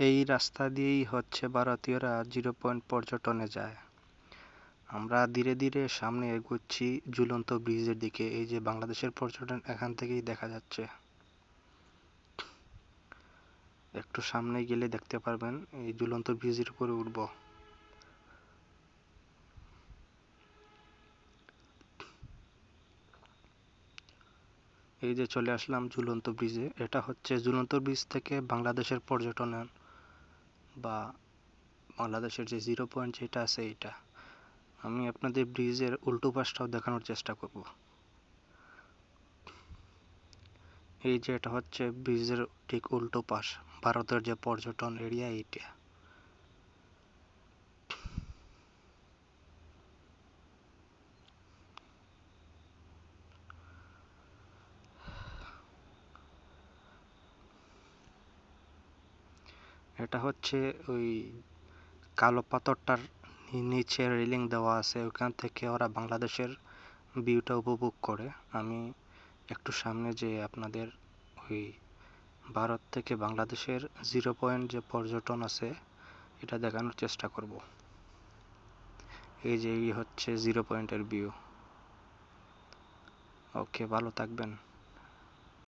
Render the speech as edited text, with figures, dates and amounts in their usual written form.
এই রাস্তা দিয়েই হচ্ছে ভারতীয়রা জিরো পয়েন্ট পর্যটনে যায়। আমরা ধীরে ধীরে সামনে এগোচ্ছি ঝুলন্ত ব্রিজের দিকে। এই যে বাংলাদেশের পর্যটন এখান থেকেই দেখা যাচ্ছে। একটু সামনে গেলে দেখতে পারবেন এই ঝুলন্ত ব্রিজের উপরে উঠব। এই যে চলে আসলাম ঝুলন্ত ব্রিজে। এটা হচ্ছে ঝুলন্ত ব্রিজ থেকে বাংলাদেশের পর্যটনের বা বাংলাদেশের যে জিরো পয়েন্ট যেটা আছে এইটা। আমি আপনাদের ব্রিজের উল্টো পাশটাও দেখানোর চেষ্টা করব। এই যে এটা হচ্ছে ব্রিজের ঠিক উল্টো পাশ, ভারতের যে পর্যটন এরিয়া এইটা। এটা হচ্ছে ওই কালো পাথরটার নিচে রেলিং দেওয়া আছে, ওখান থেকে ওরা বাংলাদেশের ভিউটা উপভোগ করে। আমি একটু সামনে যে আপনাদের ওই ভারত থেকে বাংলাদেশের জিরো পয়েন্ট যে পর্যটন আছে এটা দেখানোর চেষ্টা করব। এই যে এই হচ্ছে জিরো পয়েন্টের ভিউ। ওকে, ভালো থাকবেন।